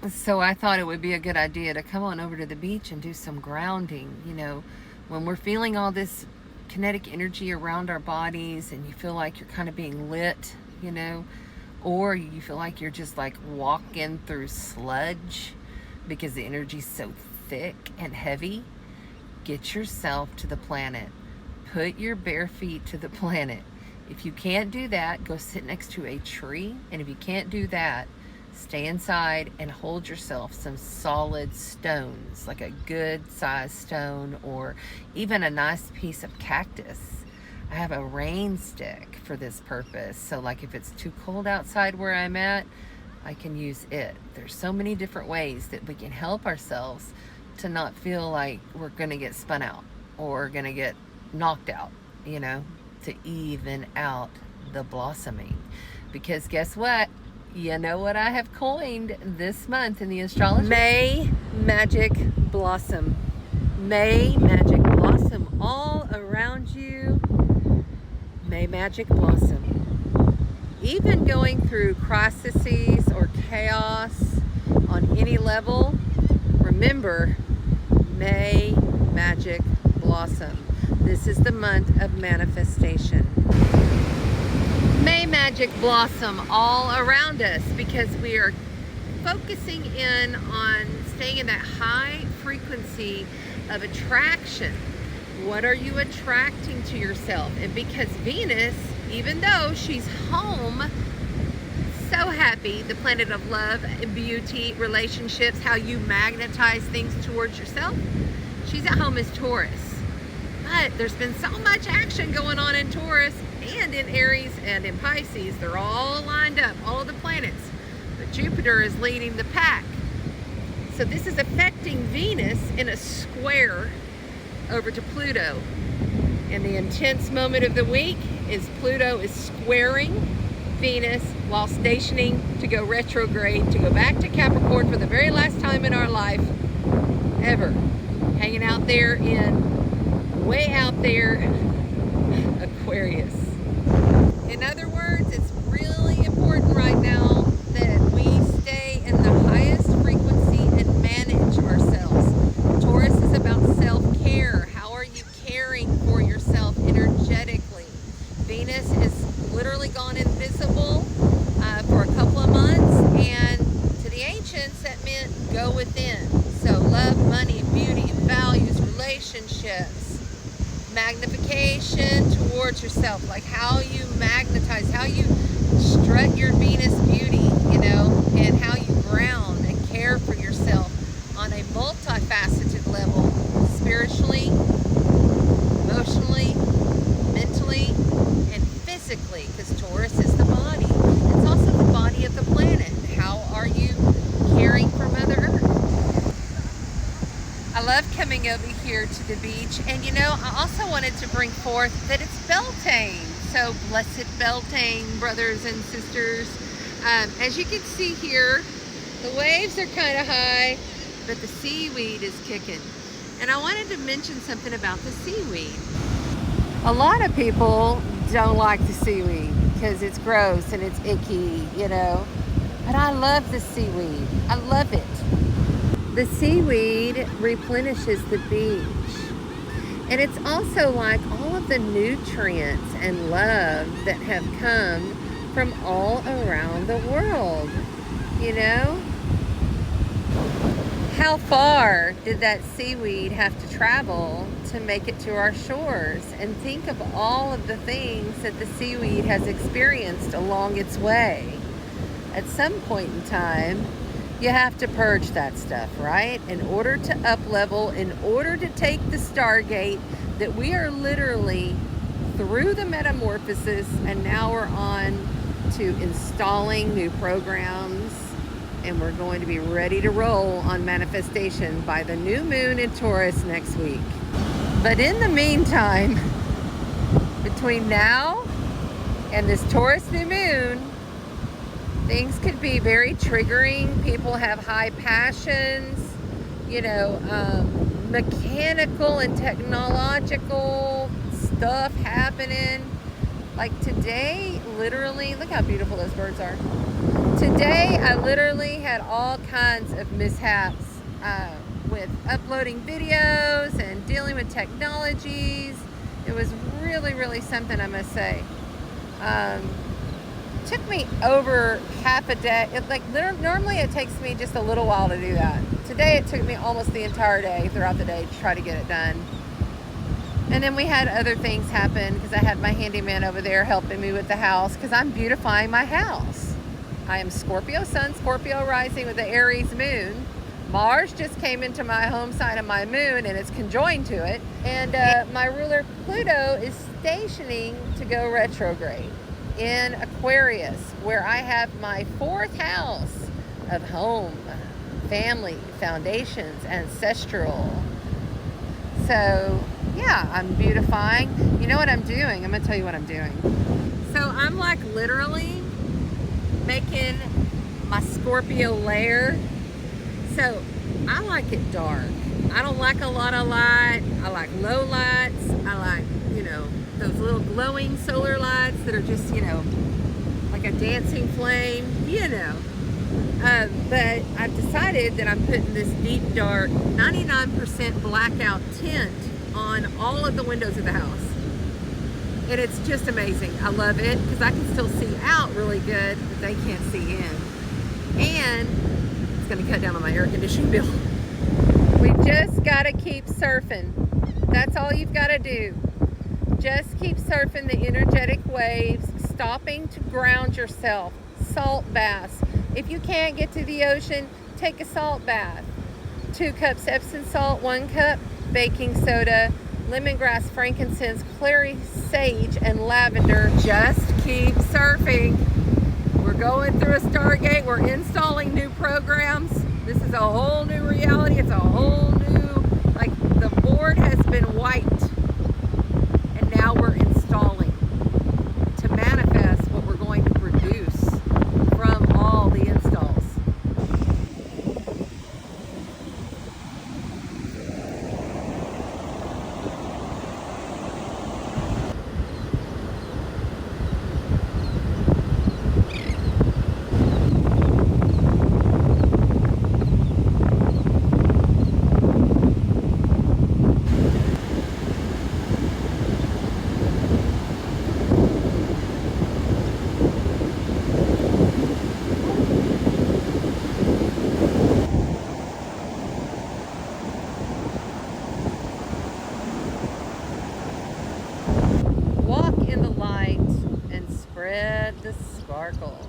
So I thought it would be a good idea to come on over to the beach and do some grounding. When we're feeling all this kinetic energy around our bodies and you feel like you're kind of being lit, or you feel like you're just like walking through sludge because the energy's so thick and heavy, get yourself to the planet. Put your bare feet to the planet. If you can't do that, go sit next to a tree. And if you can't do that, stay inside and hold yourself some solid stones, like a good sized stone or even a nice piece of cactus. I have a rain stick for this purpose. So like if it's too cold outside where I'm at, I can use it. There's so many different ways that we can help ourselves to not feel like we're going to get spun out or going to get knocked out, to even out the blossoming. Because guess what? You know what I have coined this month in the astrology? May magic blossom. May magic blossom all around you. May magic blossom. Even going through crises or chaos on any level, remember, May magic blossom. This is the month of manifestation. May magic blossom all around us because we are focusing in on staying in that high frequency of attraction. What are you attracting to yourself? And because Venus, even though she's home, so happy, the planet of love, beauty, relationships, how you magnetize things towards yourself, she's at home as Taurus. But there's been so much action going on in Taurus and in Aries and in Pisces. They're all lined up, all the planets. But Jupiter is leading the pack. So this is affecting Venus in a square over to Pluto. And the intense moment of the week is Pluto is squaring Venus while stationing to go retrograde, to go back to Capricorn for the very last time in our life ever. Hanging out there way out there, Aquarius. In other words, it's really important right now that we stay in the highest frequency and manage ourselves. Taurus is about self-care. How are you caring for yourself energetically? Venus is literally gone invisible for a couple of months, and to the ancients that meant go within. So love, money, beauty, values, relationships, magnification towards yourself, like how you magnetize, how you strut your Venus beauty, and how you ground and care for yourself on a multifaceted level, spiritually, emotionally, mentally, and physically, because Taurus is the body. It's also the body of the planet. How are you caring for Mother Earth? I love coming over here to the beach, and I also wanted to bring forth that it's Beltane. So blessed Beltane, brothers and sisters. As you can see here, the waves are kind of high, but the seaweed is kicking. And I wanted to mention something about the seaweed. A lot of people don't like the seaweed because it's gross and it's icky, But I love the seaweed. I love it. The seaweed replenishes the beach. And it's also like all of the nutrients and love that have come from all around the world, How far did that seaweed have to travel to make it to our shores? And think of all of the things that the seaweed has experienced along its way. At some point in time, you have to purge that stuff, right? In order to up level, in order to take the Stargate that we are literally through the metamorphosis, and now we're on to installing new programs, and we're going to be ready to roll on manifestation by the new moon in Taurus next week. But in the meantime, between now and this Taurus new moon, things could be very triggering. People have high passions, mechanical and technological stuff happening. Like today, literally, look how beautiful those birds are. Today I literally had all kinds of mishaps with uploading videos and dealing with technologies. It was really something, I must say. Took me over half a day. Normally it takes me just a little while to do that. Today it took me almost the entire day throughout the day to try to get it done. And then we had other things happen because I had my handyman over there helping me with the house because I'm beautifying my house. I am Scorpio Sun, Scorpio rising with the Aries moon. Mars just came into my home sign of my moon and it's conjoined to it. And my ruler Pluto is stationing to go retrograde in Aquarius, where I have my 4th house of home, family, foundations, ancestral. So yeah, I'm beautifying. You know what I'm doing? I'm gonna tell you what I'm doing. So I'm like literally making my Scorpio lair. So I like it dark. I don't like a lot of light. I like low lights. I like, you know, those little glowing solar lights that are just, you know, like a dancing flame, you know. But I've decided that I'm putting this deep dark 99% blackout tint on all of the windows of the house. And it's just amazing. I love it because I can still see out really good, but they can't see in. And it's going to cut down on my air conditioning bill. We just got to keep surfing. That's all you've got to do. Just keep surfing the energetic waves, stopping to ground yourself. Salt baths. If you can't get to the ocean, take a salt bath. 2 cups Epsom salt, 1 cup baking soda, lemongrass, frankincense, clary sage, and lavender. Just keep surfing. We're going through a Stargate. We're installing new programs. This is a whole new reality. It's a whole new, like the board has been wiped. And now we're installing to manifest what we're going to produce from all the installs. Walk in the light and spread the sparkle.